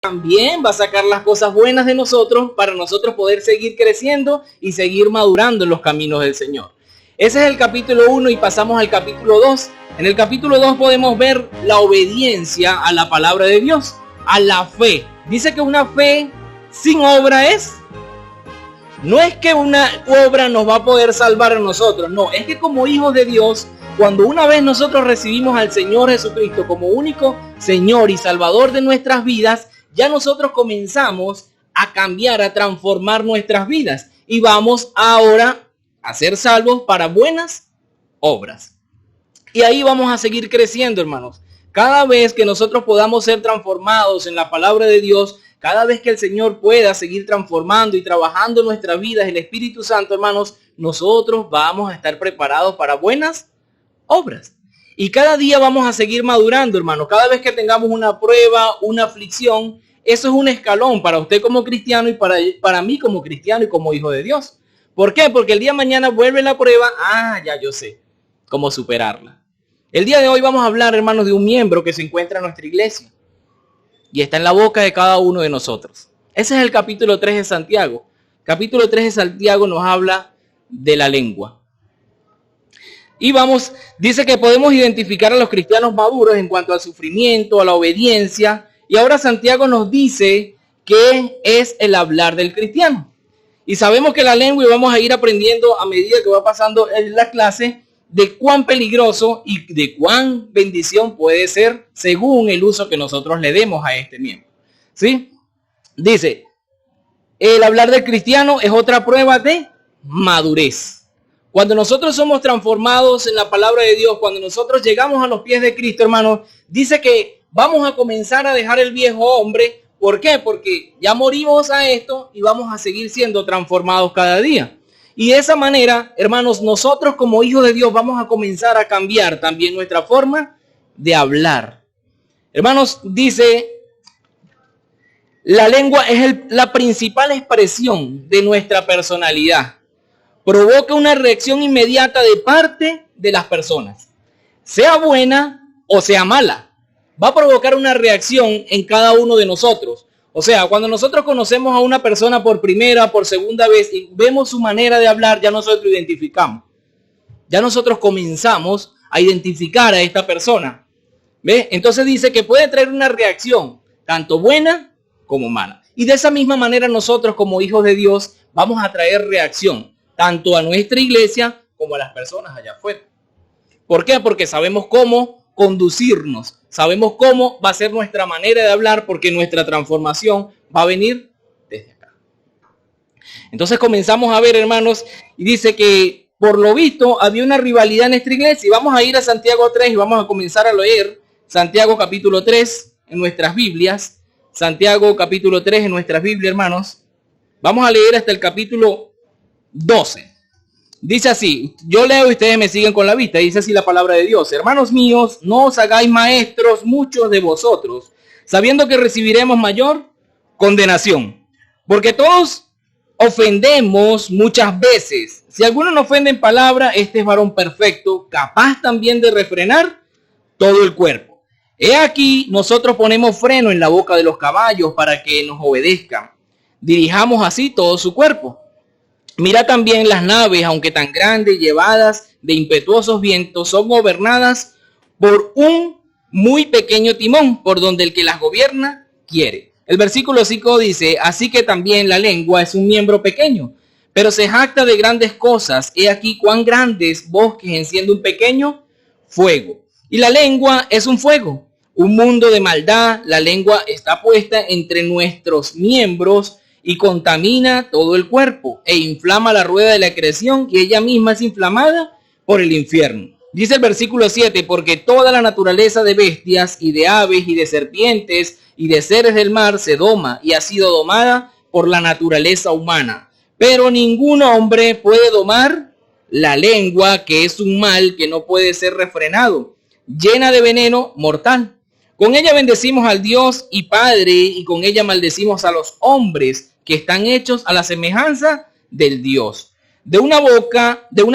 también va a sacar las cosas buenas de nosotros para nosotros poder seguir creciendo y seguir madurando en los caminos del Señor. Ese es el capítulo 1 y pasamos al capítulo 2. En el capítulo 2 podemos ver la obediencia a la palabra de Dios, a la fe. Dice que una fe sin obra no es que una obra nos va a poder salvar a nosotros, no, es que como hijos de Dios, cuando una vez nosotros recibimos al Señor Jesucristo como único Señor y Salvador de nuestras vidas, ya nosotros comenzamos a cambiar, a transformar nuestras vidas y vamos ahora a ser salvos para buenas obras. Y ahí vamos a seguir creciendo, hermanos. Cada vez que nosotros podamos ser transformados en la palabra de Dios, cada vez que el Señor pueda seguir transformando y trabajando en nuestras vidas, el Espíritu Santo, hermanos, nosotros vamos a estar preparados para buenas obras. Y cada día vamos a seguir madurando, hermanos. Cada vez que tengamos una prueba, una aflicción, eso es un escalón para usted como cristiano y para mí como cristiano y como hijo de Dios. ¿Por qué? Porque el día de mañana vuelve la prueba. Ya yo sé cómo superarla. El día de hoy vamos a hablar, hermanos, de un miembro que se encuentra en nuestra iglesia y está en la boca de cada uno de nosotros. Ese es el capítulo 3 de Santiago. Capítulo 3 de Santiago nos habla de la lengua. Y dice que podemos identificar a los cristianos maduros en cuanto al sufrimiento, a la obediencia. Y ahora Santiago nos dice qué es el hablar del cristiano. Y sabemos que la lengua, y vamos a ir aprendiendo a medida que va pasando en la clase, de cuán peligroso y de cuán bendición puede ser según el uso que nosotros le demos a este miembro. ¿Sí? Dice, el hablar del cristiano es otra prueba de madurez. Cuando nosotros somos transformados en la palabra de Dios, cuando nosotros llegamos a los pies de Cristo, hermanos, dice que vamos a comenzar a dejar el viejo hombre. ¿Por qué? Porque ya morimos a esto y vamos a seguir siendo transformados cada día. Y de esa manera, hermanos, nosotros como hijos de Dios vamos a comenzar a cambiar también nuestra forma de hablar. Hermanos, dice, la lengua es la principal expresión de nuestra personalidad. Provoca una reacción inmediata de parte de las personas, sea buena o sea mala. Va a provocar una reacción en cada uno de nosotros. O sea, cuando nosotros conocemos a una persona por primera, por segunda vez y vemos su manera de hablar, ya nosotros identificamos. Ya nosotros comenzamos a identificar a esta persona. ¿Ve? Entonces dice que puede traer una reacción, tanto buena como mala. Y de esa misma manera nosotros como hijos de Dios vamos a traer reacción, tanto a nuestra iglesia como a las personas allá afuera. ¿Por qué? Porque sabemos cómo conducirnos, sabemos cómo va a ser nuestra manera de hablar, porque nuestra transformación va a venir desde acá. Entonces comenzamos a ver, hermanos, y dice que por lo visto había una rivalidad en nuestra iglesia. Y vamos a ir a Santiago 3 y vamos a comenzar a leer Santiago capítulo 3 en nuestras Biblias. Santiago capítulo 3 en nuestras Biblias, hermanos. Vamos a leer hasta el capítulo 12. Dice así, yo leo y ustedes me siguen con la vista. Dice así la palabra de Dios: hermanos míos, no os hagáis maestros muchos de vosotros, sabiendo que recibiremos mayor condenación. Porque todos ofendemos muchas veces. Si alguno no ofende en palabra, este es varón perfecto, capaz también de refrenar todo el cuerpo. He aquí, nosotros ponemos freno en la boca de los caballos para que nos obedezcan. Dirijamos así todo su cuerpo. Mira también las naves, aunque tan grandes, llevadas de impetuosos vientos, son gobernadas por un muy pequeño timón, por donde el que las gobierna quiere. El versículo 5 dice, así que también la lengua es un miembro pequeño, pero se jacta de grandes cosas. He aquí cuán grandes bosques enciende un pequeño fuego. Y la lengua es un fuego, un mundo de maldad. La lengua está puesta entre nuestros miembros y contamina todo el cuerpo e inflama la rueda de la creación, y ella misma es inflamada por el infierno. Dice el versículo 7, porque toda la naturaleza de bestias y de aves y de serpientes y de seres del mar se doma y ha sido domada por la naturaleza humana. Pero ningún hombre puede domar la lengua, que es un mal que no puede ser refrenado, llena de veneno mortal. Con ella bendecimos al Dios y Padre, y con ella maldecimos a los hombres que están hechos a la semejanza del Dios. De una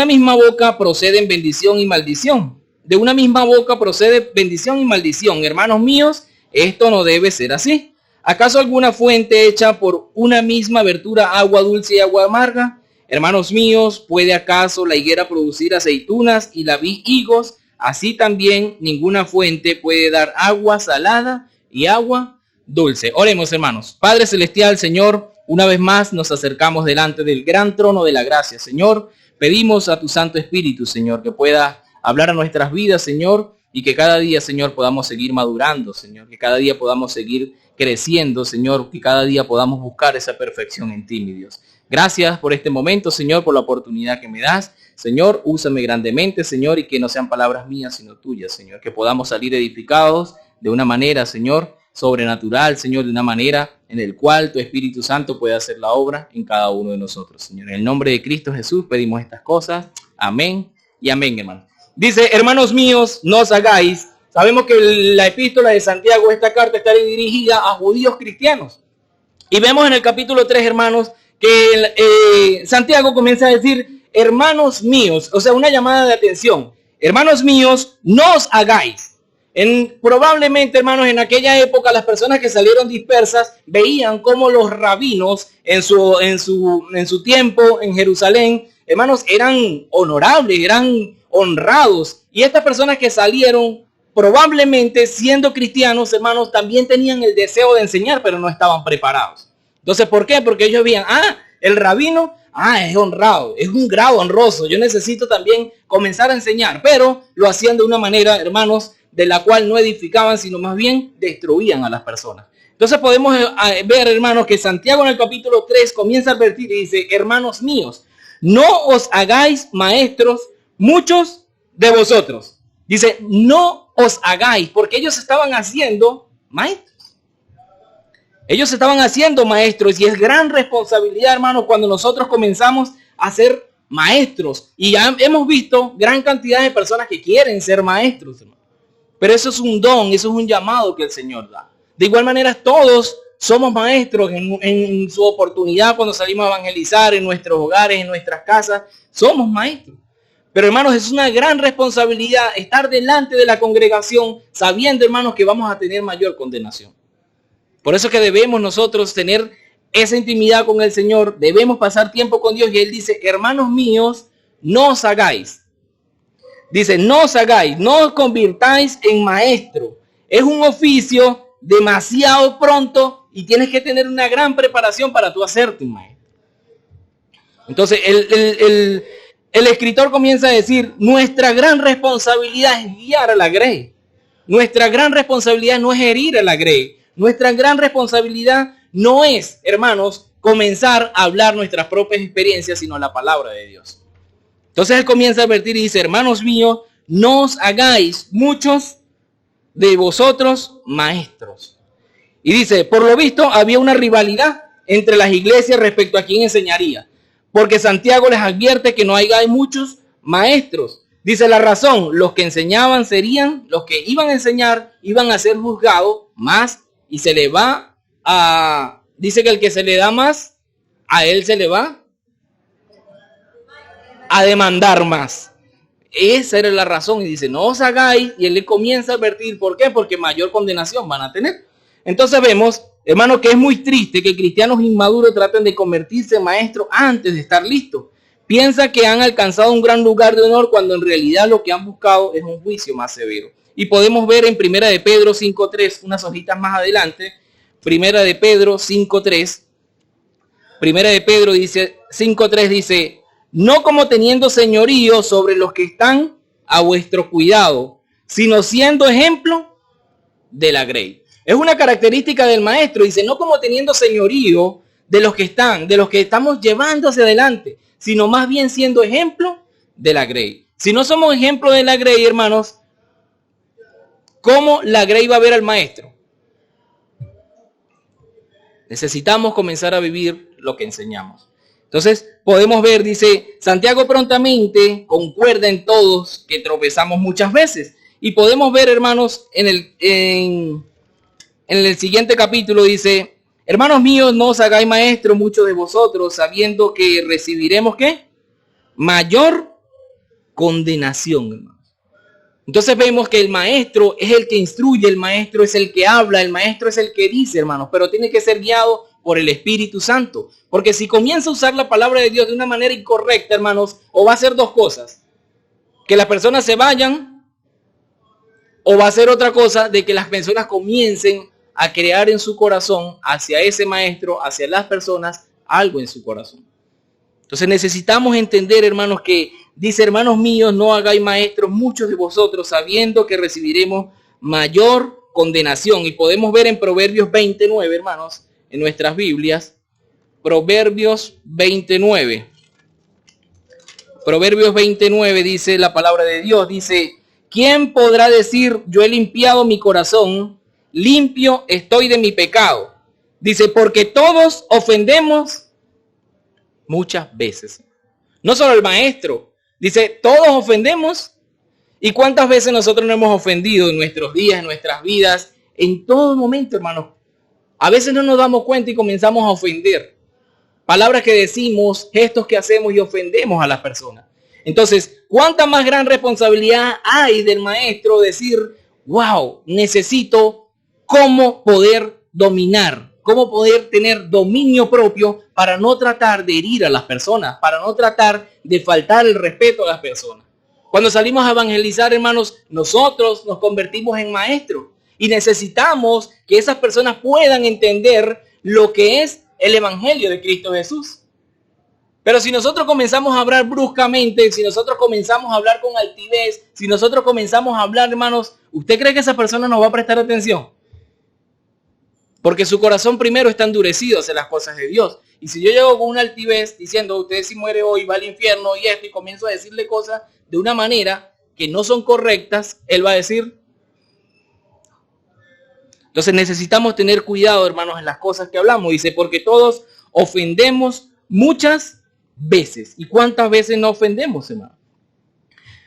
misma boca proceden bendición y maldición. De una misma boca procede bendición y maldición. Hermanos míos, esto no debe ser así. ¿Acaso alguna fuente hecha por una misma abertura agua dulce y agua amarga? Hermanos míos, ¿puede acaso la higuera producir aceitunas y la vid higos? Así también ninguna fuente puede dar agua salada y agua dulce. Oremos, hermanos. Padre celestial, Señor, una vez más nos acercamos delante del gran trono de la gracia, Señor. Pedimos a tu Santo Espíritu, Señor, que pueda hablar a nuestras vidas, Señor, y que cada día, Señor, podamos seguir madurando, Señor, que cada día podamos seguir creciendo, Señor, que cada día podamos buscar esa perfección en ti, mi Dios. Gracias por este momento, Señor, por la oportunidad que me das. Señor, úsame grandemente, Señor, y que no sean palabras mías, sino tuyas, Señor. Que podamos salir edificados de una manera, Señor, sobrenatural, Señor, de una manera en el cual tu Espíritu Santo pueda hacer la obra en cada uno de nosotros, Señor. En el nombre de Cristo Jesús pedimos estas cosas. Amén y amén, hermano. Dice, hermanos míos, no os hagáis. Sabemos que la epístola de Santiago, esta carta está dirigida a judíos cristianos. Y vemos en el capítulo 3, hermanos, que Santiago comienza a decir, hermanos míos, o sea, una llamada de atención. Hermanos míos, no os hagáis. Probablemente, hermanos, en aquella época las personas que salieron dispersas veían cómo los rabinos en su tiempo en Jerusalén, hermanos, eran honorables, eran honrados. Y estas personas que salieron, probablemente siendo cristianos, hermanos, también tenían el deseo de enseñar, pero no estaban preparados. Entonces, ¿por qué? Porque ellos veían, el rabino, es honrado, es un grado honroso. Yo necesito también comenzar a enseñar, pero lo hacían de una manera, hermanos, de la cual no edificaban, sino más bien destruían a las personas. Entonces podemos ver, hermanos, que Santiago en el capítulo 3 comienza a advertir y dice, hermanos míos, no os hagáis maestros muchos de vosotros. Dice, no os hagáis, porque ellos estaban haciendo maestros. Ellos estaban haciendo maestros y es gran responsabilidad, hermanos, cuando nosotros comenzamos a ser maestros. Y ya hemos visto gran cantidad de personas que quieren ser maestros, hermanos. Pero eso es un don, eso es un llamado que el Señor da. De igual manera, todos somos maestros en su oportunidad cuando salimos a evangelizar en nuestros hogares, en nuestras casas. Somos maestros. Pero, hermanos, es una gran responsabilidad estar delante de la congregación sabiendo, hermanos, que vamos a tener mayor condenación. Por eso que debemos nosotros tener esa intimidad con el Señor. Debemos pasar tiempo con Dios. Y Él dice, hermanos míos, no os hagáis. Dice, no os hagáis, no os convirtáis en maestro. Es un oficio demasiado pronto y tienes que tener una gran preparación para tú hacerte un maestro. Entonces, el escritor comienza a decir, nuestra gran responsabilidad es guiar a la grey. Nuestra gran responsabilidad no es herir a la grey. Nuestra gran responsabilidad no es, hermanos, comenzar a hablar nuestras propias experiencias, sino la palabra de Dios. Entonces él comienza a advertir y dice, hermanos míos, no os hagáis muchos de vosotros maestros. Y dice, por lo visto había una rivalidad entre las iglesias respecto a quién enseñaría. Porque Santiago les advierte que no hagáis muchos maestros. Dice la razón, los que enseñaban serían, los que iban a enseñar, iban a ser juzgados más y se le va a, dice que el que se le da más, a él se le va a demandar más. Esa era la razón. Y dice, no os hagáis. Y él le comienza a advertir. ¿Por qué? Porque mayor condenación van a tener. Entonces vemos, hermano, que es muy triste que cristianos inmaduros traten de convertirse en maestros antes de estar listos. Piensa que han alcanzado un gran lugar de honor cuando en realidad lo que han buscado es un juicio más severo. Y podemos ver en Primera de Pedro 5.3, unas hojitas más adelante. Primera de Pedro 5.3. Primera de Pedro dice 5.3 dice, no como teniendo señorío sobre los que están a vuestro cuidado, sino siendo ejemplo de la grey. Es una característica del maestro, dice, no como teniendo señorío de los que estamos llevando hacia adelante, sino más bien siendo ejemplo de la grey. Si no somos ejemplo de la grey, hermanos, ¿cómo la grey va a ver al maestro? Necesitamos comenzar a vivir lo que enseñamos. Entonces podemos ver, dice, Santiago prontamente concuerda en todos que tropezamos muchas veces. Y podemos ver, hermanos, en el siguiente capítulo dice, hermanos míos, no os hagáis maestros muchos de vosotros, sabiendo que recibiremos, ¿qué? Mayor condenación, hermanos. Entonces vemos que el maestro es el que instruye, el maestro es el que habla, el maestro es el que dice, hermanos, pero tiene que ser guiado por el Espíritu Santo. Porque si comienza a usar la palabra de Dios de una manera incorrecta, hermanos, o va a hacer dos cosas: que las personas se vayan, o va a hacer otra cosa, de que las personas comiencen a crear en su corazón, hacia ese maestro, hacia las personas, algo en su corazón. Entonces necesitamos entender, hermanos, que dice: hermanos míos, no hagáis maestros muchos de vosotros, sabiendo que recibiremos mayor condenación. Y podemos ver en Proverbios 29, hermanos, en nuestras Biblias, Proverbios 29. Proverbios 29 dice la palabra de Dios, dice: ¿quién podrá decir, yo he limpiado mi corazón, limpio estoy de mi pecado? Dice, porque todos ofendemos muchas veces. No solo el maestro, dice, todos ofendemos. ¿Y cuántas veces nosotros nos hemos ofendido en nuestros días, en nuestras vidas? En todo momento, hermanos. A veces no nos damos cuenta y comenzamos a ofender. Palabras que decimos, gestos que hacemos y ofendemos a las personas. Entonces, ¿cuánta más gran responsabilidad hay del maestro decir, wow, necesito cómo poder dominar, cómo poder tener dominio propio para no tratar de herir a las personas, para no tratar de faltar el respeto a las personas? Cuando salimos a evangelizar, hermanos, nosotros nos convertimos en maestros y necesitamos que esas personas puedan entender lo que es el evangelio de Cristo Jesús. Pero si nosotros comenzamos a hablar bruscamente, si nosotros comenzamos a hablar con altivez, si nosotros comenzamos a hablar, hermanos, ¿usted cree que esa persona nos va a prestar atención? Porque su corazón primero está endurecido hacia las cosas de Dios. Y si yo llego con una altivez diciendo, usted si muere hoy va al infierno y esto, y comienzo a decirle cosas de una manera que no son correctas, él va a decir. Entonces necesitamos tener cuidado, hermanos, en las cosas que hablamos. Dice, porque todos ofendemos muchas veces. ¿Y cuántas veces no ofendemos, hermano?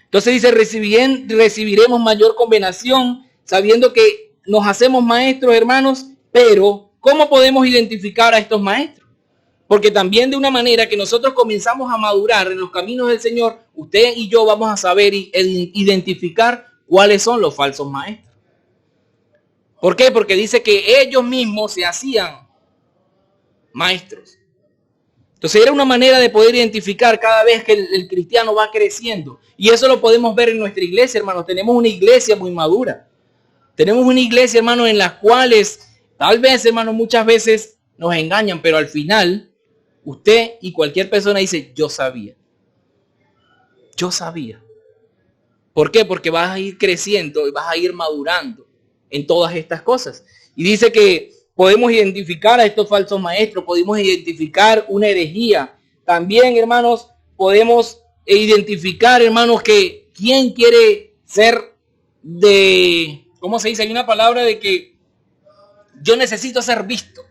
Entonces dice, recibiremos mayor condenación, sabiendo que nos hacemos maestros, hermanos. Pero, ¿cómo podemos identificar a estos maestros? Porque también de una manera que nosotros comenzamos a madurar en los caminos del Señor, usted y yo vamos a saber identificar cuáles son los falsos maestros. ¿Por qué? Porque dice que ellos mismos se hacían maestros. Entonces era una manera de poder identificar cada vez que el cristiano va creciendo. Y eso lo podemos ver en nuestra iglesia, hermanos. Tenemos una iglesia muy madura. Tenemos una iglesia, hermanos, en las cuales tal vez, hermanos, muchas veces nos engañan, pero al final usted y cualquier persona dice, yo sabía. Yo sabía. ¿Por qué? Porque vas a ir creciendo y vas a ir madurando en todas estas cosas. Y dice que podemos identificar a estos falsos maestros, podemos identificar una herejía. También, hermanos, podemos identificar, hermanos, que quién quiere ser de, ¿cómo se dice? Hay una palabra de que yo necesito ser visto.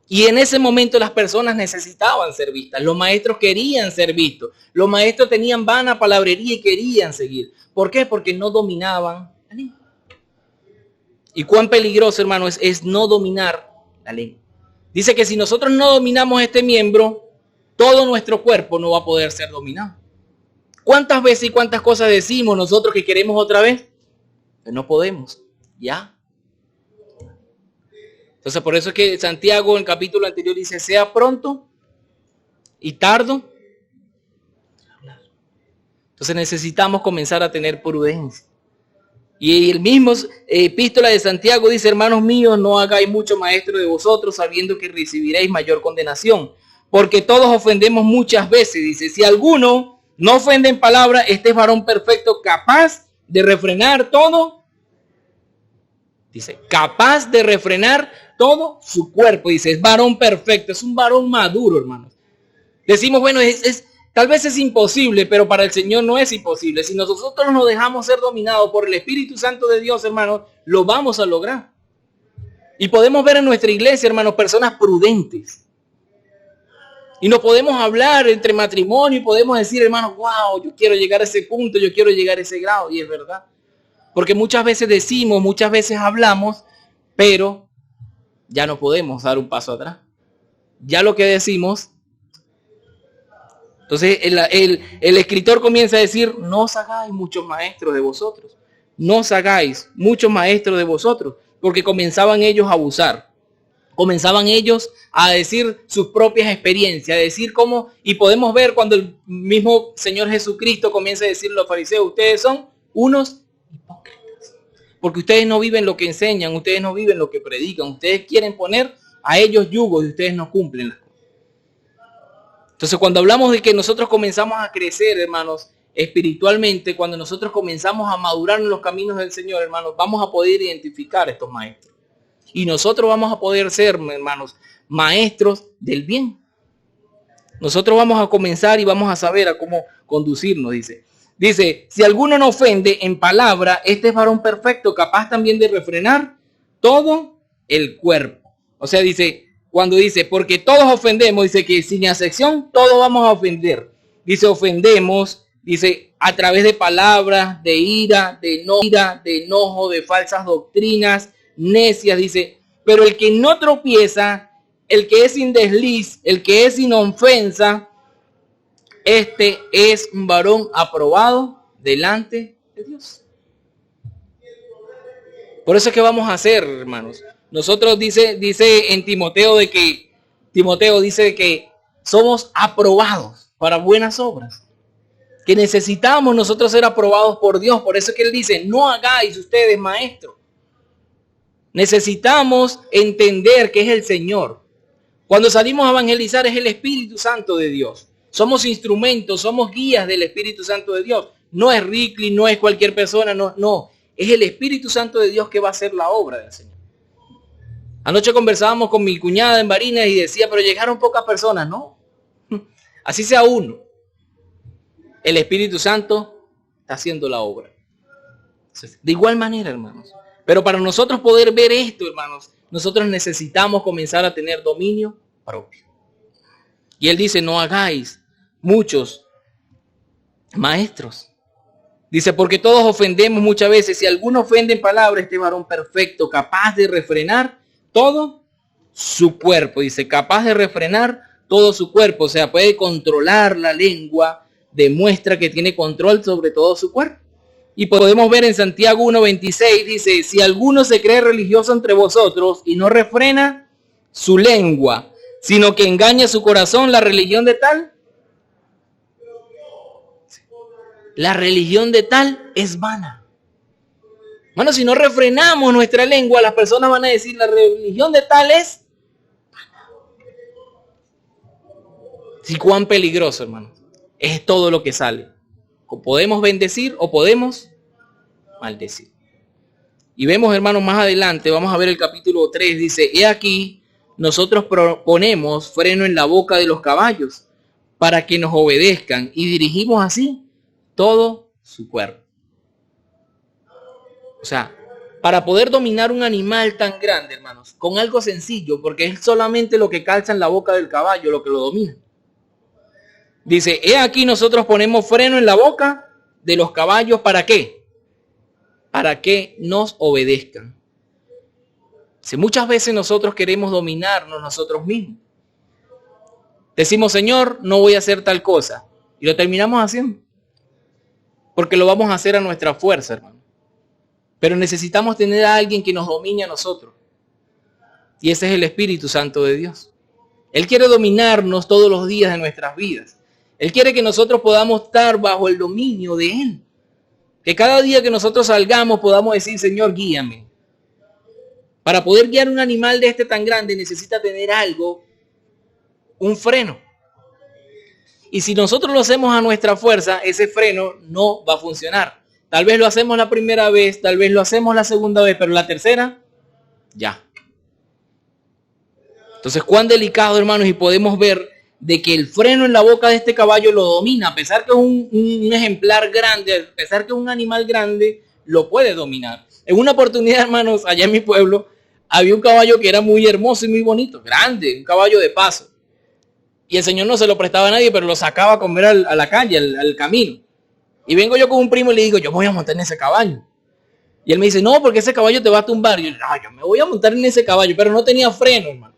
Y en ese momento las personas necesitaban ser vistas. Los maestros querían ser vistos. Los maestros tenían vana palabrería y querían seguir. ¿Por qué? Porque no dominaban la lengua. Y cuán peligroso, hermano, es no dominar la lengua. Dice que si nosotros no dominamos este miembro, todo nuestro cuerpo no va a poder ser dominado. ¿Cuántas veces y cuántas cosas decimos nosotros que queremos otra vez? Pues no podemos. Ya. Entonces por eso es que Santiago en el capítulo anterior dice, sea pronto y tardo. Entonces necesitamos comenzar a tener prudencia. Y el mismo epístola de Santiago dice, hermanos míos, no hagáis mucho maestro de vosotros, sabiendo que recibiréis mayor condenación. Porque todos ofendemos muchas veces. Dice, si alguno no ofende en palabra, este es varón perfecto, capaz de refrenar todo. Dice, capaz de refrenar todo su cuerpo. Dice, es varón perfecto, es un varón maduro, hermanos. Decimos, bueno, tal vez es imposible, pero para el Señor no es imposible. Si nosotros nos dejamos ser dominados por el Espíritu Santo de Dios, hermanos, lo vamos a lograr. Y podemos ver en nuestra iglesia, hermanos, personas prudentes. Y nos podemos hablar entre matrimonio y podemos decir, hermanos, wow, yo quiero llegar a ese punto, yo quiero llegar a ese grado. Y es verdad. Porque muchas veces decimos, muchas veces hablamos, pero ya no podemos dar un paso atrás. Ya lo que decimos. Entonces el escritor comienza a decir, no os hagáis muchos maestros de vosotros. no os hagáis muchos maestros de vosotros, porque comenzaban ellos a abusar. Comenzaban ellos a decir sus propias experiencias, a decir cómo, y podemos ver cuando el mismo Señor Jesucristo comienza a decir a los fariseos, ustedes son unos hipócritas, porque ustedes no viven lo que enseñan, ustedes no viven lo que predican, ustedes quieren poner a ellos yugos y ustedes no cumplen las cosas. Entonces, cuando hablamos de que nosotros comenzamos a crecer, hermanos, espiritualmente, cuando nosotros comenzamos a madurar en los caminos del Señor, hermanos, vamos a poder identificar estos maestros. Y nosotros vamos a poder ser, hermanos, maestros del bien. Nosotros vamos a comenzar y vamos a saber a cómo conducirnos, dice. Dice, si alguno no ofende en palabra, este es varón perfecto, capaz también de refrenar todo el cuerpo. O sea, dice, cuando dice, porque todos ofendemos, dice que sin excepción, todos vamos a ofender. Dice, ofendemos, dice, a través de palabras, de ira, de enojo, de falsas doctrinas, necias, dice, pero el que no tropieza, el que es sin desliz, el que es sin ofensa, este es un varón aprobado delante de Dios. Por eso es que vamos a hacer, hermanos. Nosotros dice en Timoteo dice que somos aprobados para buenas obras. Que necesitamos nosotros ser aprobados por Dios. Por eso es que él dice, no hagáis ustedes maestros. Necesitamos entender que es el Señor. Cuando salimos a evangelizar es el Espíritu Santo de Dios. Somos instrumentos, somos guías del Espíritu Santo de Dios. No es Ricky, no es cualquier persona, no. Es el Espíritu Santo de Dios que va a hacer la obra del Señor. Anoche conversábamos con mi cuñada en Barinas y decía, pero llegaron pocas personas. No, así sea uno. El Espíritu Santo está haciendo la obra. De igual manera, hermanos. Pero para nosotros poder ver esto, hermanos, nosotros necesitamos comenzar a tener dominio propio. Y él dice, no hagáis muchos maestros. Dice, porque todos ofendemos muchas veces. Si alguno ofende en palabra, este varón perfecto, capaz de refrenar todo su cuerpo. Dice, capaz de refrenar todo su cuerpo. O sea, puede controlar la lengua. Demuestra que tiene control sobre todo su cuerpo. Y podemos ver en Santiago 1:26, dice, si alguno se cree religioso entre vosotros y no refrena su lengua, sino que engaña su corazón, la religión de tal es vana. Bueno, si no refrenamos nuestra lengua, las personas van a decir, la religión de tal es vana. Sí, cuán peligroso, hermano. Es todo lo que sale. O podemos bendecir o podemos maldecir. Y vemos, hermanos, más adelante, vamos a ver el capítulo 3, dice, he aquí, nosotros ponemos freno en la boca de los caballos para que nos obedezcan y dirigimos así todo su cuerpo. O sea, para poder dominar un animal tan grande, hermanos, con algo sencillo, porque es solamente lo que calza en la boca del caballo lo que lo domina. Dice, he aquí nosotros ponemos freno en la boca de los caballos, ¿para qué? Para que nos obedezcan. Si muchas veces nosotros queremos dominarnos nosotros mismos. Decimos, Señor, no voy a hacer tal cosa. Y lo terminamos haciendo. Porque lo vamos a hacer a nuestra fuerza, hermano. Pero necesitamos tener a alguien que nos domine a nosotros. Y ese es el Espíritu Santo de Dios. Él quiere dominarnos todos los días de nuestras vidas. Él quiere que nosotros podamos estar bajo el dominio de Él. Que cada día que nosotros salgamos podamos decir, Señor, guíame. Para poder guiar un animal de este tan grande necesita tener algo, un freno. Y si nosotros lo hacemos a nuestra fuerza, ese freno no va a funcionar. Tal vez lo hacemos la primera vez, tal vez lo hacemos la segunda vez, pero la tercera, ya. Entonces, cuán delicado, hermanos, y podemos ver de que el freno en la boca de este caballo lo domina, a pesar que es un ejemplar grande, a pesar que es un animal grande, lo puede dominar. En una oportunidad, hermanos, allá en mi pueblo, había un caballo que era muy hermoso y muy bonito, grande, un caballo de paso. Y el Señor no se lo prestaba a nadie, pero lo sacaba a comer a la calle, al camino. Y vengo yo con un primo y le digo, yo voy a montar en ese caballo. Y él me dice, no, porque ese caballo te va a tumbar. Y yo me voy a montar en ese caballo, pero no tenía freno, hermano.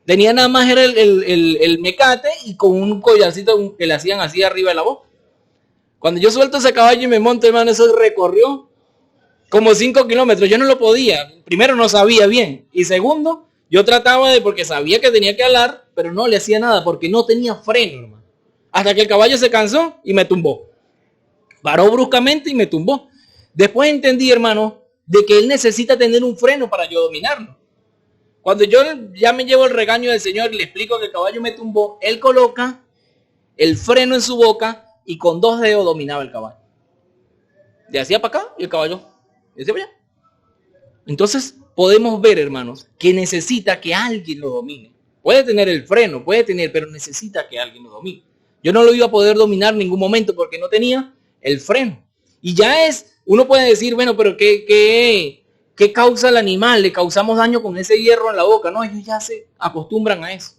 Tenía nada más era el mecate y con un collarcito que le hacían así arriba de la boca. Cuando yo suelto ese caballo y me monto, hermano, eso recorrió como 5 kilómetros. Yo no lo podía. Primero, no sabía bien. Y segundo, yo trataba porque sabía que tenía que alar, pero no le hacía nada porque no tenía freno, hermano. Hasta que el caballo se cansó y me tumbó. Paró bruscamente y me tumbó. Después entendí, hermano, de que él necesita tener un freno para yo dominarlo. Cuando yo ya me llevo el regaño del Señor y le explico que el caballo me tumbó, él coloca el freno en su boca y con 2 dedos dominaba el caballo. De hacía para acá y el caballo de hacia para allá. Entonces podemos ver, hermanos, que necesita que alguien lo domine. Puede tener el freno, pero necesita que alguien lo domine. Yo no lo iba a poder dominar en ningún momento porque no tenía el freno. Y ya uno puede decir, bueno, pero ¿qué causa el animal? Le causamos daño con ese hierro en la boca. No, ellos ya se acostumbran a eso.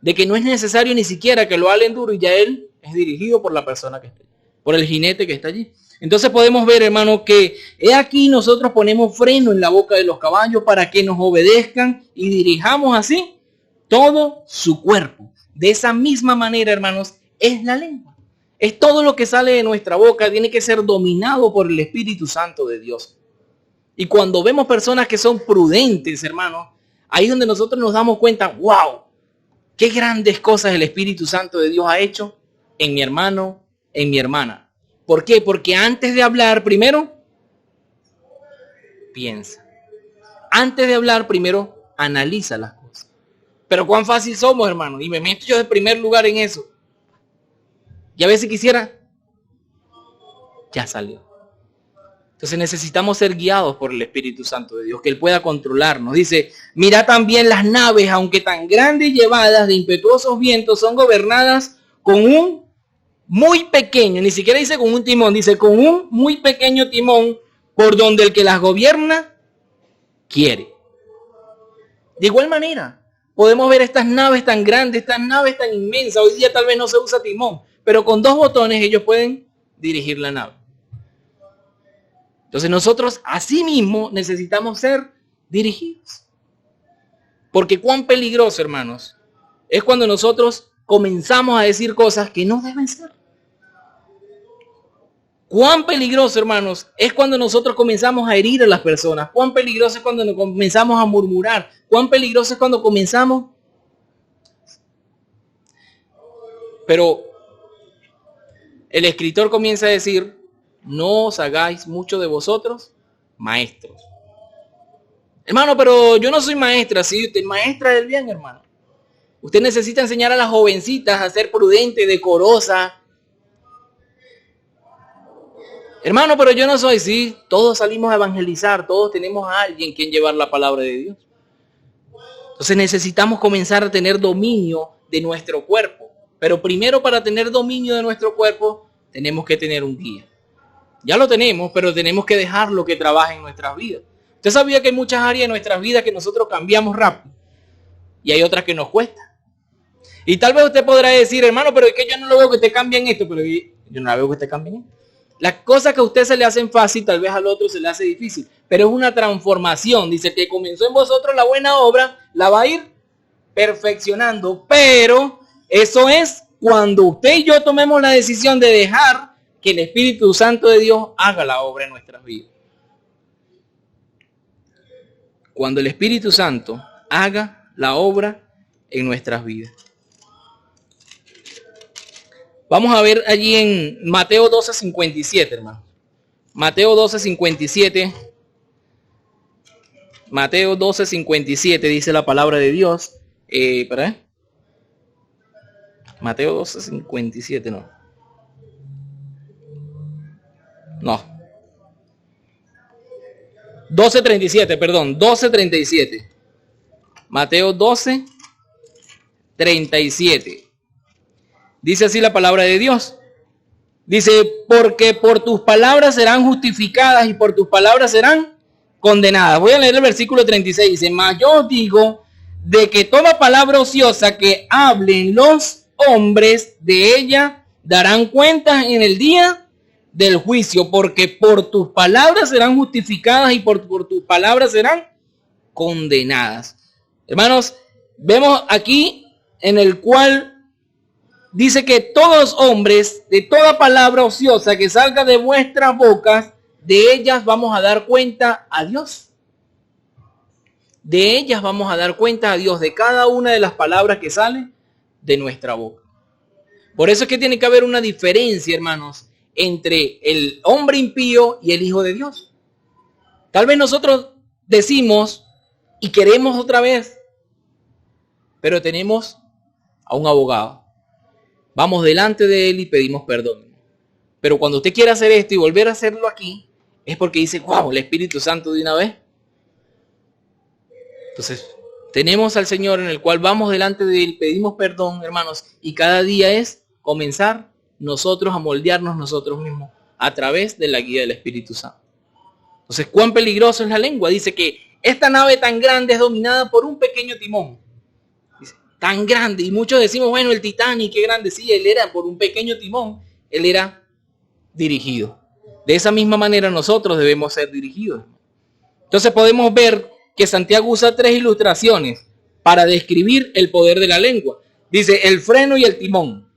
De que no es necesario ni siquiera que lo halen duro y ya él es dirigido por la persona que está allí, por el jinete que está allí. Entonces podemos ver, hermano, que aquí nosotros ponemos freno en la boca de los caballos para que nos obedezcan y dirijamos así todo su cuerpo. De esa misma manera, hermanos, es la lengua. Es todo lo que sale de nuestra boca, tiene que ser dominado por el Espíritu Santo de Dios. Y cuando vemos personas que son prudentes, hermanos, ahí es donde nosotros nos damos cuenta, wow, qué grandes cosas el Espíritu Santo de Dios ha hecho en mi hermano, en mi hermana. ¿Por qué? Porque antes de hablar, primero, piensa. Antes de hablar, primero, analiza las cosas. Pero cuán fácil somos, hermano. Y me meto yo de primer lugar en eso. Y a veces quisiera, ya salió. Entonces necesitamos ser guiados por el Espíritu Santo de Dios, que Él pueda controlarnos. Dice, mira también las naves, aunque tan grandes y llevadas de impetuosos vientos, son gobernadas con un muy pequeño, ni siquiera dice con un timón, dice con un muy pequeño timón, por donde el que las gobierna quiere. De igual manera, podemos ver estas naves tan grandes, estas naves tan inmensas. Hoy día tal vez no se usa timón, pero con 2 botones ellos pueden dirigir la nave. Entonces nosotros asimismo necesitamos ser dirigidos. Porque cuán peligroso, hermanos, es cuando nosotros comenzamos a decir cosas que no deben ser. Cuán peligroso, hermanos, es cuando nosotros comenzamos a herir a las personas. Cuán peligroso es cuando nos comenzamos a murmurar. Cuán peligroso es cuando comenzamos. Pero el escritor comienza a decir, no os hagáis mucho de vosotros maestros. Hermano, pero yo no soy maestra, sí, usted es maestra del bien, hermano. Usted necesita enseñar a las jovencitas a ser prudente, decorosa. Hermano, pero yo no soy, sí, todos salimos a evangelizar, todos tenemos a alguien quien llevar la palabra de Dios. Entonces necesitamos comenzar a tener dominio de nuestro cuerpo. Pero primero, para tener dominio de nuestro cuerpo, tenemos que tener un guía. Ya lo tenemos, pero tenemos que dejarlo que trabaje en nuestras vidas. Usted sabía que hay muchas áreas de nuestras vidas que nosotros cambiamos rápido. Y hay otras que nos cuesta. Y tal vez usted podrá decir, hermano, pero es que yo no lo veo que te cambien esto. Pero yo no la veo que te cambien esto. Las cosas que a usted se le hacen fácil, tal vez al otro se le hace difícil. Pero es una transformación. Dice que comenzó en vosotros la buena obra, la va a ir perfeccionando. Pero eso es cuando usted y yo tomemos la decisión de dejar que el Espíritu Santo de Dios haga la obra en nuestras vidas. Cuando el Espíritu Santo haga la obra en nuestras vidas. Vamos a ver allí en Mateo 12:57, hermano. Mateo 12:57. Mateo 12:57 dice la palabra de Dios. Mateo 12:57, no. No. 12:37, perdón. 12:37. Mateo 12:37. Dice así la palabra de Dios. Dice, porque por tus palabras serán justificadas y por tus palabras serán condenadas. Voy a leer el versículo 36. Dice, mas yo os digo de que toda palabra ociosa que hablen los hombres de ella darán cuenta en el día del juicio, porque por tus palabras serán justificadas y por tus palabras serán condenadas. Hermanos, vemos aquí en el cual dice que todos los hombres, de toda palabra ociosa que salga de vuestras bocas, de ellas vamos a dar cuenta a Dios. De ellas vamos a dar cuenta a Dios, de cada una de las palabras que salen de nuestra boca. Por eso es que tiene que haber una diferencia, hermanos, entre el hombre impío y el Hijo de Dios. Tal vez nosotros decimos y queremos otra vez, pero tenemos a un abogado. Vamos delante de él y pedimos perdón. Pero cuando usted quiere hacer esto y volver a hacerlo aquí, es porque dice, wow, el Espíritu Santo de una vez. Entonces, tenemos al Señor en el cual vamos delante de él, pedimos perdón, hermanos, y cada día es comenzar nosotros a moldearnos nosotros mismos a través de la guía del Espíritu Santo. Entonces, ¿cuán peligroso es la lengua? Dice que esta nave tan grande es dominada por un pequeño timón. Dice, tan grande. Y muchos decimos, bueno, el Titanic, qué grande. Sí, él era por un pequeño timón, él era dirigido. De esa misma manera nosotros debemos ser dirigidos. Entonces podemos ver que Santiago usa 3 ilustraciones para describir el poder de la lengua. Dice, el freno y el timón.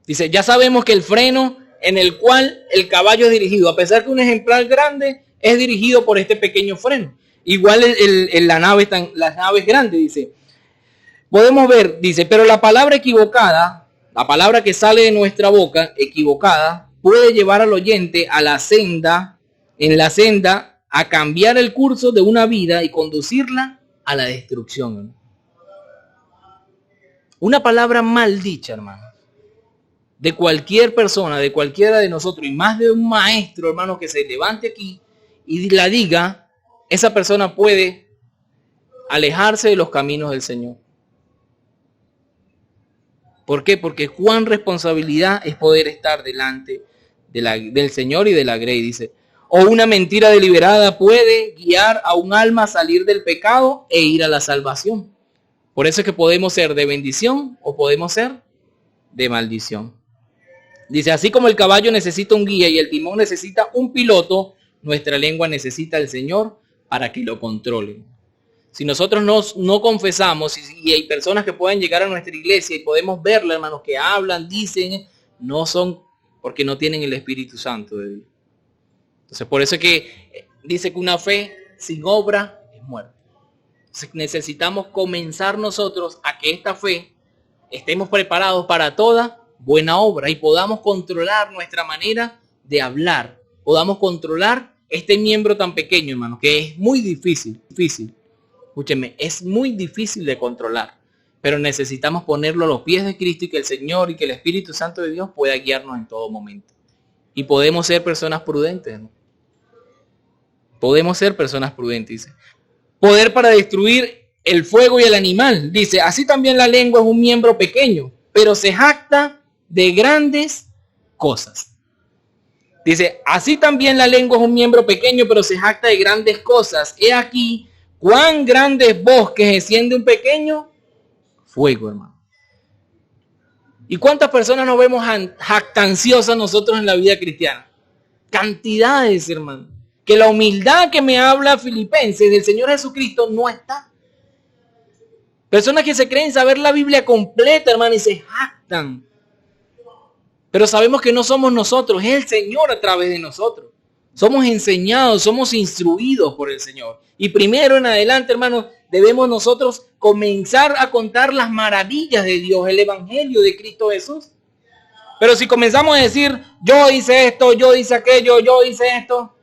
Dice, ya sabemos que el freno en el cual el caballo es dirigido, a pesar que un ejemplar grande es dirigido por este pequeño freno. Igual las naves grandes, dice. Podemos ver, dice, pero la palabra equivocada, la palabra que sale de nuestra boca, equivocada, puede llevar al oyente a la senda, a cambiar el curso de una vida y conducirla a la destrucción. Una palabra mal dicha, hermano, de cualquier persona, de cualquiera de nosotros, y más de un maestro, hermano, que se levante aquí y la diga, esa persona puede alejarse de los caminos del Señor. ¿Por qué? Porque cuán responsabilidad es poder estar delante del Señor y de la grey, dice. O una mentira deliberada puede guiar a un alma a salir del pecado e ir a la salvación. Por eso es que podemos ser de bendición o podemos ser de maldición. Dice, así como el caballo necesita un guía y el timón necesita un piloto, nuestra lengua necesita al Señor para que lo controle. Si nosotros no confesamos, y hay personas que pueden llegar a nuestra iglesia y podemos verla, hermanos, que hablan, dicen, no son porque no tienen el Espíritu Santo de Dios. Entonces, por eso es que dice que una fe sin obra es muerta. Entonces, necesitamos comenzar nosotros a que esta fe estemos preparados para toda buena obra y podamos controlar nuestra manera de hablar. Podamos controlar este miembro tan pequeño, hermano, que es muy difícil. Escúcheme, es muy difícil de controlar, pero necesitamos ponerlo a los pies de Cristo y que el Señor y que el Espíritu Santo de Dios pueda guiarnos en todo momento. Y podemos ser personas prudentes, ¿no? Podemos ser personas prudentes, dice. Poder para destruir el fuego y el animal. Dice, así también la lengua es un miembro pequeño, pero se jacta de grandes cosas. Dice, así también la lengua es un miembro pequeño, pero se jacta de grandes cosas. He aquí, cuán grandes bosques enciende un pequeño fuego, hermano. ¿Y cuántas personas nos vemos jactanciosas nosotros en la vida cristiana? Cantidades, hermano. Que la humildad que me habla Filipenses del Señor Jesucristo no está. Personas que se creen saber la Biblia completa, hermano, y se jactan. Pero sabemos que no somos nosotros, es el Señor a través de nosotros. Somos enseñados, somos instruidos por el Señor. Y primero en adelante, hermanos, debemos nosotros comenzar a contar las maravillas de Dios, el Evangelio de Cristo Jesús. Pero si comenzamos a decir, yo hice esto, yo hice aquello, yo hice esto,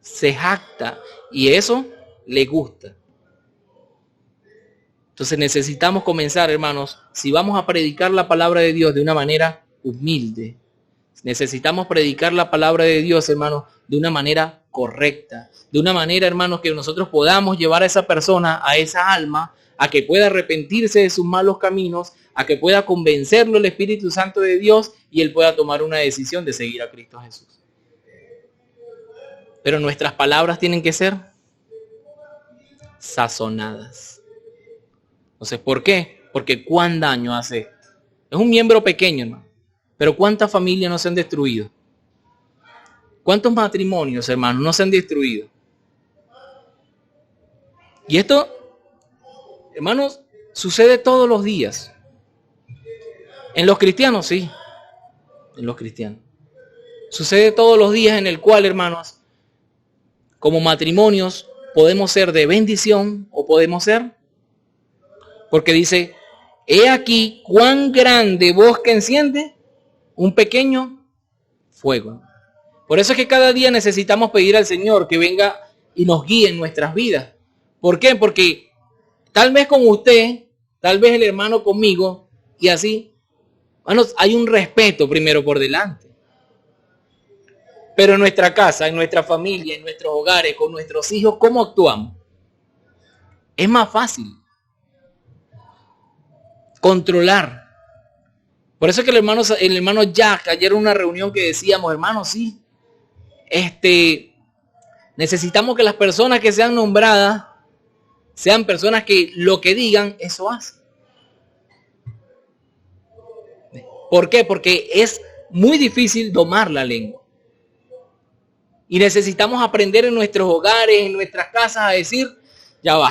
se jacta y eso le gusta. Entonces necesitamos comenzar, hermanos, si vamos a predicar la palabra de Dios de una manera humilde, necesitamos predicar la palabra de Dios, hermanos, de una manera correcta, de una manera, hermanos, que nosotros podamos llevar a esa persona, a esa alma, a que pueda arrepentirse de sus malos caminos, a que pueda convencerlo el Espíritu Santo de Dios y él pueda tomar una decisión de seguir a Cristo Jesús. Pero nuestras palabras tienen que ser sazonadas. Entonces, ¿por qué? Porque cuán daño hace esto. Es un miembro pequeño, hermano. Pero ¿cuántas familias no se han destruido? ¿Cuántos matrimonios, hermanos, no se han destruido? Y esto, hermanos, sucede todos los días. En los cristianos, sí. En los cristianos. Sucede todos los días en el cual, hermanos, como matrimonios, podemos ser de bendición o podemos ser, porque dice, he aquí cuán grande bosque enciende un pequeño fuego. Por eso es que cada día necesitamos pedir al Señor que venga y nos guíe en nuestras vidas. ¿Por qué? Porque tal vez con usted, tal vez el hermano conmigo, y así, hermanos, hay un respeto primero por delante. Pero en nuestra casa, en nuestra familia, en nuestros hogares, con nuestros hijos, ¿cómo actuamos? Es más fácil controlar. Por eso es que el hermano Jack, ayer en una reunión que decíamos, hermano, sí, necesitamos que las personas que sean nombradas sean personas que lo que digan, eso hacen. ¿Por qué? Porque es muy difícil domar la lengua. Y necesitamos aprender en nuestros hogares, en nuestras casas, a decir, ya va.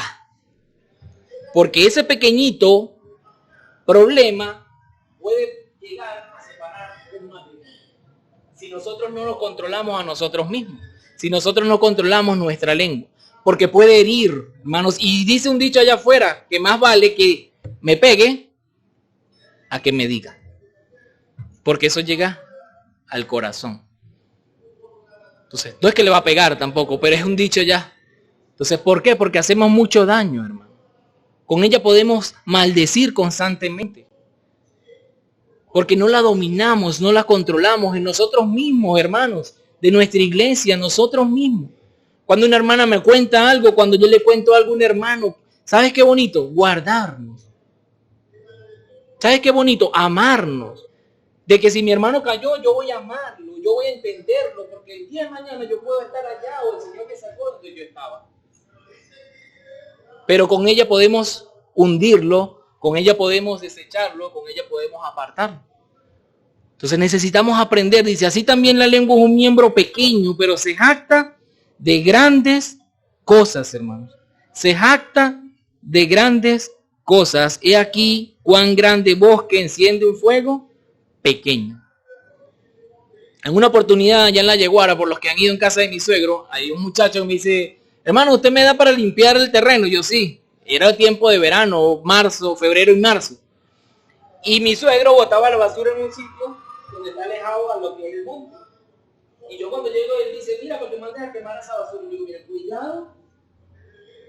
Porque ese pequeñito problema puede llegar a separar un matrimonio. Si nosotros no nos controlamos a nosotros mismos. Si nosotros no controlamos nuestra lengua. Porque puede herir, hermanos. Y dice un dicho allá afuera, que más vale que me pegue a que me diga. Porque eso llega al corazón. Entonces, no es que le va a pegar tampoco, pero es un dicho ya. Entonces, ¿por qué? Porque hacemos mucho daño, hermano. Con ella podemos maldecir constantemente. Porque no la dominamos, no la controlamos en nosotros mismos, hermanos, de nuestra iglesia, nosotros mismos. Cuando una hermana me cuenta algo, cuando yo le cuento algo a un hermano, ¿sabes qué bonito? Guardarnos. ¿Sabes qué bonito? Amarnos. De que si mi hermano cayó, yo voy a amarlo, yo voy a entenderlo, porque el día de mañana yo puedo estar allá o el Señor que sacó donde yo estaba. Pero con ella podemos hundirlo, con ella podemos desecharlo, con ella podemos apartarlo. Entonces necesitamos aprender, dice, así también la lengua es un miembro pequeño, pero se jacta de grandes cosas, hermanos. Se jacta de grandes cosas. He aquí cuán grande bosque enciende un fuego pequeño. En una oportunidad allá en La Yeguara, por los que han ido en casa de mi suegro, hay un muchacho que me dice, hermano, ¿usted me da para limpiar el terreno? Y yo sí, era tiempo de verano, marzo, febrero y marzo. Y mi suegro botaba la basura en un sitio donde está alejado a lo que es el monte. Y yo cuando llego, él dice, mira, porque mandes a quemar esa basura. Y yo digo, mira, cuidado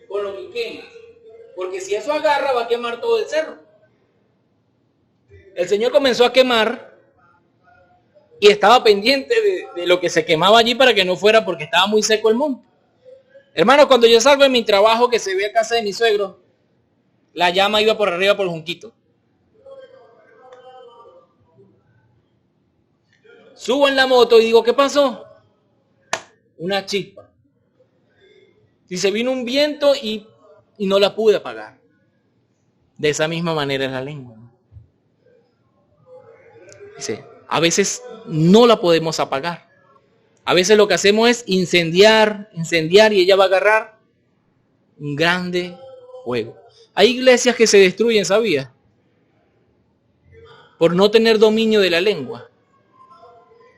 con lo que quemas, porque si eso agarra, va a quemar todo el cerro. El Señor comenzó a quemar y estaba pendiente de lo que se quemaba allí para que no fuera, porque estaba muy seco el monte. Hermano, cuando yo salgo de mi trabajo, que se ve a casa de mi suegro, la llama iba por arriba por el junquito. Subo en la moto y digo, ¿qué pasó? Una chispa. Dice, vino un viento y no la pude apagar. De esa misma manera es la lengua. Dice, a veces no la podemos apagar. A veces lo que hacemos es incendiar y ella va a agarrar un grande fuego. Hay iglesias que se destruyen, ¿sabías? Por no tener dominio de la lengua.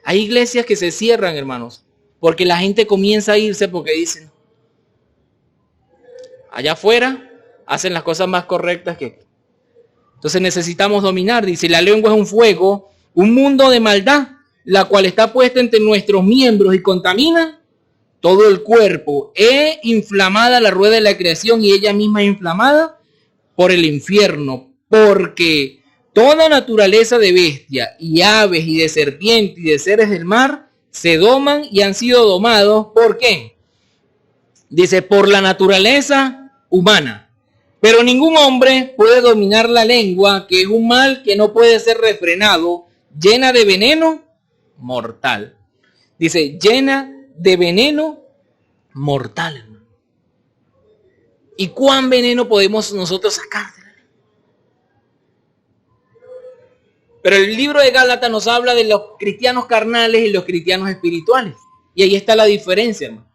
Hay iglesias que se cierran, hermanos, porque la gente comienza a irse porque dicen, allá afuera hacen las cosas más correctas que aquí. Entonces necesitamos dominar. Dice, la lengua es un fuego, un mundo de maldad, la cual está puesta entre nuestros miembros y contamina todo el cuerpo. Es inflamada la rueda de la creación y ella misma es inflamada por el infierno, porque toda naturaleza de bestia y aves y de serpientes y de seres del mar se doman y han sido domados. ¿Por qué? Dice, por la naturaleza humana. Pero ningún hombre puede dominar la lengua, que es un mal que no puede ser refrenado, llena de veneno mortal. Dice, llena de veneno mortal. ¿Y cuán veneno podemos nosotros sacar? Pero el libro de Gálatas nos habla de los cristianos carnales y los cristianos espirituales. Y ahí está la diferencia, hermano.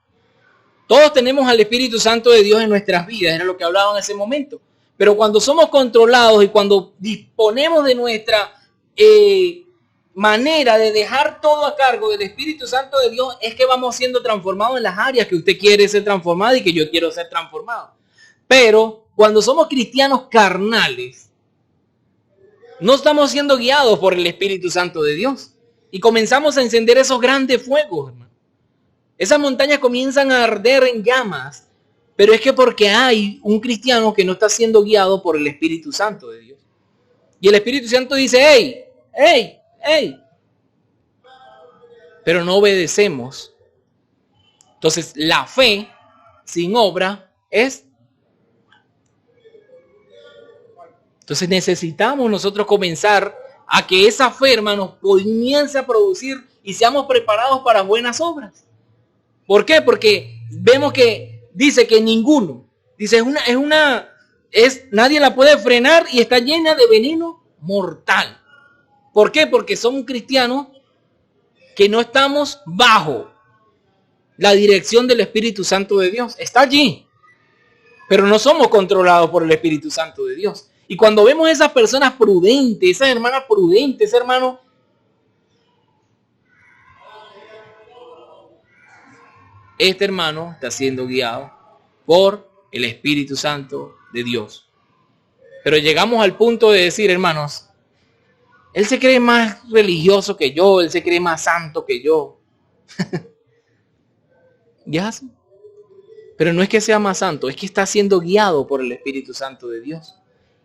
Todos tenemos al Espíritu Santo de Dios en nuestras vidas, era lo que hablaba en ese momento. Pero cuando somos controlados y cuando disponemos de nuestra manera de dejar todo a cargo del Espíritu Santo de Dios es que vamos siendo transformados en las áreas que usted quiere ser transformado y que yo quiero ser transformado. Pero cuando somos cristianos carnales, no estamos siendo guiados por el Espíritu Santo de Dios. Y comenzamos a encender esos grandes fuegos, hermano. Esas montañas comienzan a arder en llamas. Pero es que porque hay un cristiano que no está siendo guiado por el Espíritu Santo de Dios. Y el Espíritu Santo dice, hey, hey, hey. Pero no obedecemos. Entonces la fe sin obra es. Entonces necesitamos nosotros comenzar a que esa fe, hermanos, comience a producir y seamos preparados para buenas obras. ¿Por qué? Porque vemos que dice que ninguno, dice nadie la puede frenar y está llena de veneno mortal. ¿Por qué? Porque somos cristianos que no estamos bajo la dirección del Espíritu Santo de Dios. Está allí, pero no somos controlados por el Espíritu Santo de Dios. Y cuando vemos esas personas prudentes, esas hermanas prudentes, ese hermano, este hermano está siendo guiado por el Espíritu Santo de Dios. Pero llegamos al punto de decir, hermanos, él se cree más religioso que yo, él se cree más santo que yo. ¿Ya? Pero no es que sea más santo, es que está siendo guiado por el Espíritu Santo de Dios.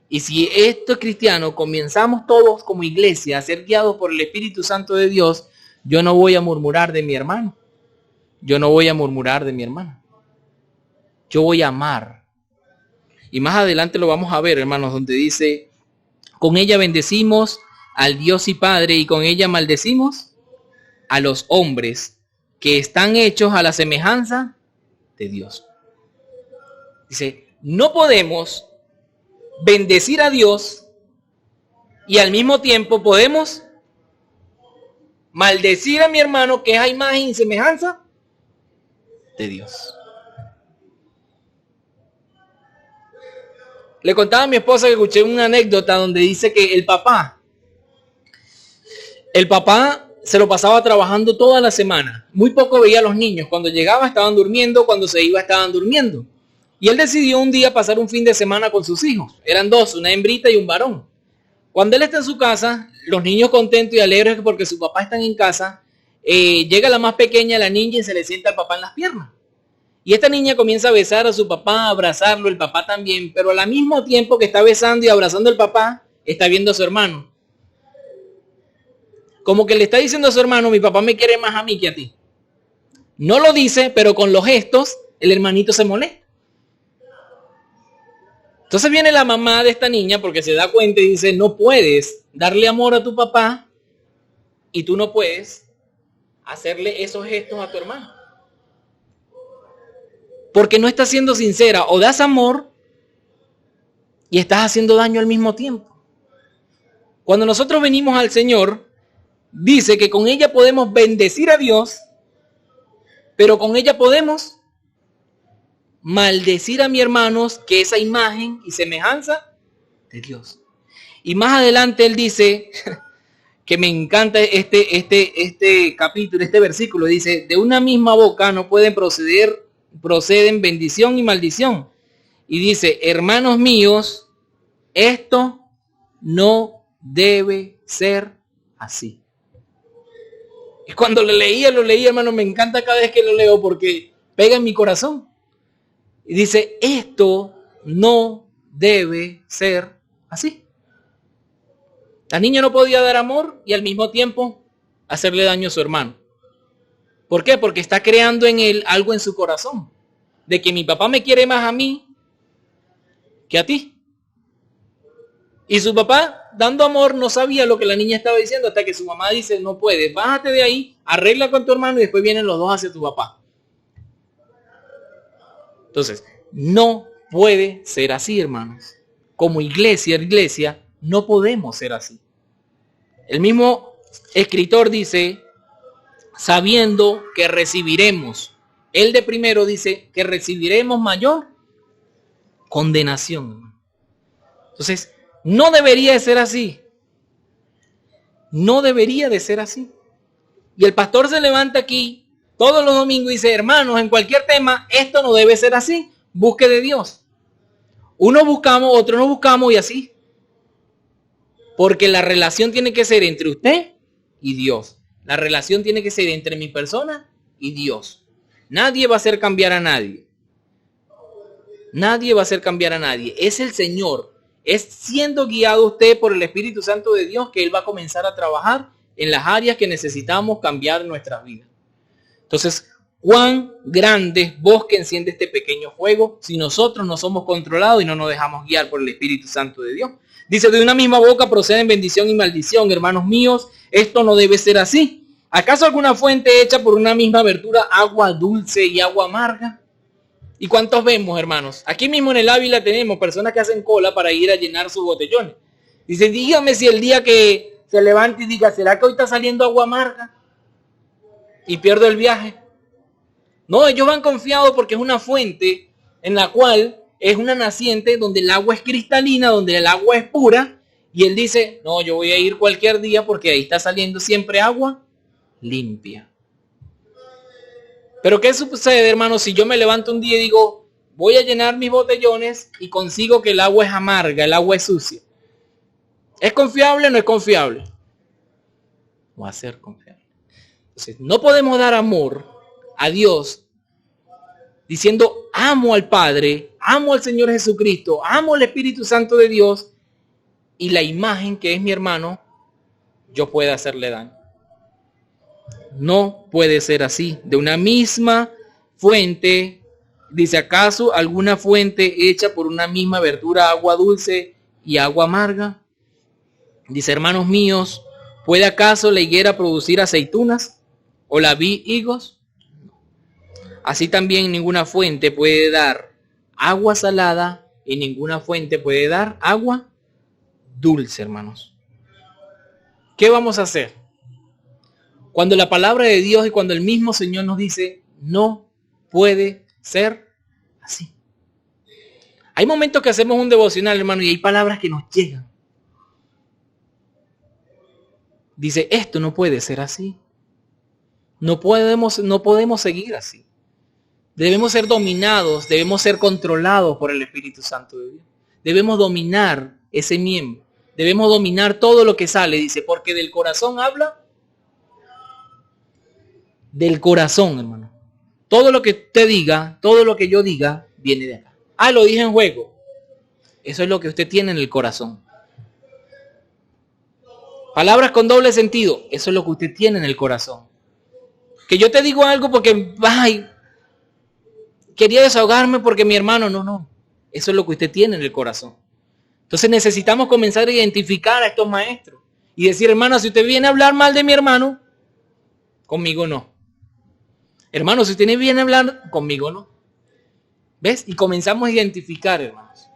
Y si estos cristianos comenzamos todos como iglesia a ser guiados por el Espíritu Santo de Dios, yo no voy a murmurar de mi hermano. Yo no voy a murmurar de mi hermana. Yo voy a amar. Y más adelante lo vamos a ver, hermanos, donde dice, con ella bendecimos al Dios y Padre y con ella maldecimos a los hombres que están hechos a la semejanza de Dios. Dice, no podemos bendecir a Dios y al mismo tiempo podemos maldecir a mi hermano que es a imagen y semejanza de Dios. Le contaba a mi esposa que escuché una anécdota donde dice que el papá se lo pasaba trabajando toda la semana. Muy poco veía a los niños. Cuando llegaba estaban durmiendo, cuando se iba estaban durmiendo. Y él decidió un día pasar un fin de semana con sus hijos. Eran dos, una hembrita y un varón. Cuando él está en su casa, los niños contentos y alegres porque su papá está en casa, llega la más pequeña, la niña, y se le sienta al papá en las piernas. Y esta niña comienza a besar a su papá, a abrazarlo, el papá también, pero al mismo tiempo que está besando y abrazando al papá, está viendo a su hermano. Como que le está diciendo a su hermano, mi papá me quiere más a mí que a ti. No lo dice, pero con los gestos, el hermanito se molesta. Entonces viene la mamá de esta niña porque se da cuenta y dice, no puedes darle amor a tu papá y tú no puedes hacerle esos gestos a tu hermano. Porque no estás siendo sincera, o das amor y estás haciendo daño al mismo tiempo. Cuando nosotros venimos al Señor, dice que con ella podemos bendecir a Dios, pero con ella podemos maldecir a mis hermanos, que esa imagen y semejanza de Dios. Y más adelante él dice, que me encanta este capítulo, este versículo, dice, de una misma boca no proceden bendición y maldición. Y dice, hermanos míos, esto no debe ser así. Y cuando lo leía, hermano, me encanta cada vez que lo leo porque pega en mi corazón. Y dice, esto no debe ser así. La niña no podía dar amor y al mismo tiempo hacerle daño a su hermano. ¿Por qué? Porque está creando en él algo en su corazón. De que mi papá me quiere más a mí que a ti. Y su papá, dando amor, no sabía lo que la niña estaba diciendo hasta que su mamá dice, no puedes, bájate de ahí, arregla con tu hermano y después vienen los dos hacia tu papá. Entonces, no puede ser así, hermanos. Como iglesia, no podemos ser así. El mismo escritor dice, sabiendo que recibiremos. Él de primero dice que recibiremos mayor condenación. Entonces, no debería ser así. No debería de ser así. Y el pastor se levanta aquí todos los domingos y dice, hermanos, en cualquier tema, esto no debe ser así. Busque de Dios. Uno buscamos, otro no buscamos y así. Porque la relación tiene que ser entre usted y Dios. La relación tiene que ser entre mi persona y Dios. Nadie va a hacer cambiar a nadie. Nadie va a hacer cambiar a nadie. Es el Señor. Es siendo guiado usted por el Espíritu Santo de Dios que Él va a comenzar a trabajar en las áreas que necesitamos cambiar en nuestras vidas. Entonces, ¿cuán grande es vos que enciende este pequeño fuego si nosotros no somos controlados y no nos dejamos guiar por el Espíritu Santo de Dios? Dice, de una misma boca proceden bendición y maldición. Hermanos míos, esto no debe ser así. ¿Acaso alguna fuente hecha por una misma abertura, agua dulce y agua amarga? ¿Y cuántos vemos, hermanos? Aquí mismo en el Ávila tenemos personas que hacen cola para ir a llenar sus botellones. Dice, dígame si el día que se levante y diga, ¿será que hoy está saliendo agua amarga? Y pierdo el viaje. No, ellos van confiados porque es una fuente en la cual es una naciente donde el agua es cristalina, donde el agua es pura. Y él dice, no, yo voy a ir cualquier día porque ahí está saliendo siempre agua limpia. Pero ¿qué sucede, hermano, si yo me levanto un día y digo, voy a llenar mis botellones y consigo que el agua es amarga, el agua es sucia? ¿Es confiable o no es confiable? Va a ser confiable. Entonces, no podemos dar amor a Dios diciendo, amo al Padre, amo al Señor Jesucristo, amo al Espíritu Santo de Dios, y la imagen que es mi hermano, yo pueda hacerle daño. No puede ser así. De una misma fuente, dice, ¿acaso alguna fuente hecha por una misma abertura, agua dulce y agua amarga? Dice, hermanos míos, ¿puede acaso la higuera producir aceitunas o la vid higos? Así también ninguna fuente puede dar agua salada y ninguna fuente puede dar agua dulce, hermanos. ¿Qué vamos a hacer? Cuando la palabra de Dios y cuando el mismo Señor nos dice, no puede ser así. Hay momentos que hacemos un devocional, hermano, y hay palabras que nos llegan. Dice, esto no puede ser así. No podemos seguir así. Debemos ser dominados, debemos ser controlados por el Espíritu Santo de Dios. Debemos dominar ese miembro. Debemos dominar todo lo que sale, dice, porque del corazón habla. Del corazón, hermano. Todo lo que usted diga, todo lo que yo diga, viene de acá. Ah, lo dije en juego. Eso es lo que usted tiene en el corazón. Palabras con doble sentido. Eso es lo que usted tiene en el corazón. Que yo te digo algo porque, ay, quería desahogarme porque mi hermano, no. Eso es lo que usted tiene en el corazón. Entonces necesitamos comenzar a identificar a estos maestros. Y decir, hermano, si usted viene a hablar mal de mi hermano, conmigo no. Hermano, si usted viene a hablar, conmigo no. ¿Ves? Y comenzamos a identificar, hermanos.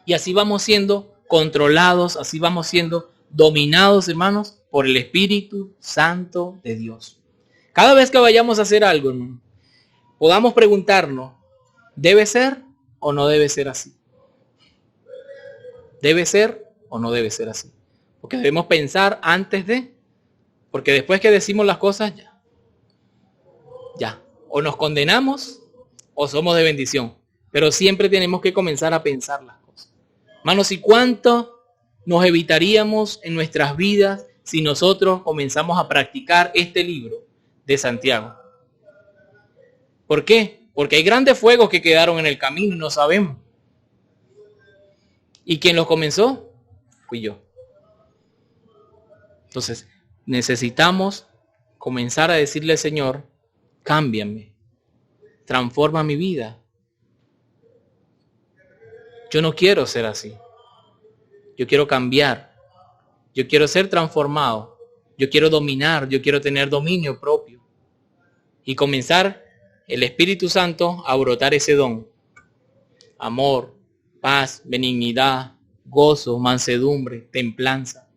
Y así vamos siendo controlados, así vamos siendo dominados, hermanos, por el Espíritu Santo de Dios. Cada vez que vayamos a hacer algo, hermano, podamos preguntarnos, ¿debe ser o no debe ser así? ¿Debe ser o no debe ser así? Porque debemos pensar antes de, porque después que decimos las cosas, ya, o nos condenamos o somos de bendición. Pero siempre tenemos que comenzar a pensar las cosas. Hermanos, ¿y cuánto nos evitaríamos en nuestras vidas si nosotros comenzamos a practicar este libro de Santiago? ¿Por qué? Porque hay grandes fuegos que quedaron en el camino y no sabemos. ¿Y quién los comenzó? Fui yo. Entonces, necesitamos comenzar a decirle al Señor, cámbiame, transforma mi vida. Yo no quiero ser así. Yo quiero cambiar. Yo quiero ser transformado. Yo quiero dominar. Yo quiero tener dominio propio. Y comenzar el Espíritu Santo a brotar ese don. Amor, paz, benignidad, gozo, mansedumbre, templanza.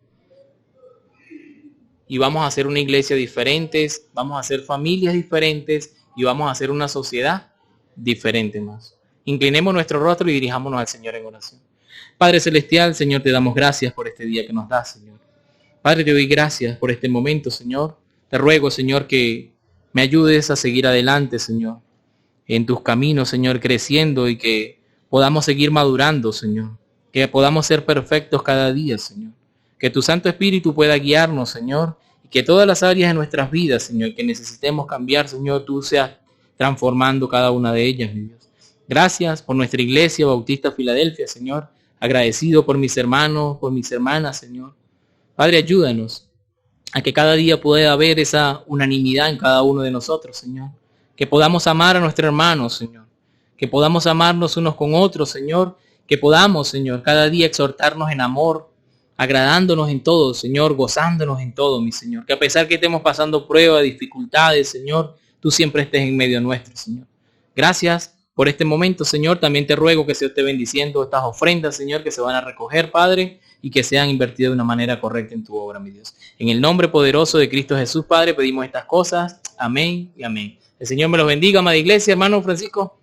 Y vamos a hacer una iglesia diferente, vamos a hacer familias diferentes y vamos a hacer una sociedad diferente más. Inclinemos nuestro rostro y dirijámonos al Señor en oración. Padre Celestial, Señor, te damos gracias por este día que nos das, Señor. Padre, te doy gracias por este momento, Señor. Te ruego, Señor, que me ayudes a seguir adelante, Señor, en tus caminos, Señor, creciendo y que podamos seguir madurando, Señor. Que podamos ser perfectos cada día, Señor. Que tu Santo Espíritu pueda guiarnos, Señor, y que todas las áreas de nuestras vidas, Señor, que necesitemos cambiar, Señor, tú seas transformando cada una de ellas, mi Dios. Gracias por nuestra Iglesia Bautista Filadelfia, Señor. Agradecido por mis hermanos, por mis hermanas, Señor. Padre, ayúdanos a que cada día pueda haber esa unanimidad en cada uno de nosotros, Señor. Que podamos amar a nuestros hermanos, Señor. Que podamos amarnos unos con otros, Señor. Que podamos, Señor, cada día exhortarnos en amor, agradándonos en todo, Señor, gozándonos en todo, mi Señor. Que a pesar que estemos pasando pruebas, dificultades, Señor, tú siempre estés en medio nuestro, Señor. Gracias por este momento, Señor. También te ruego que se esté bendiciendo estas ofrendas, Señor, que se van a recoger, Padre, y que sean invertidas de una manera correcta en tu obra, mi Dios. En el nombre poderoso de Cristo Jesús, Padre, pedimos estas cosas. Amén y amén. El Señor me los bendiga, amada iglesia, hermano Francisco.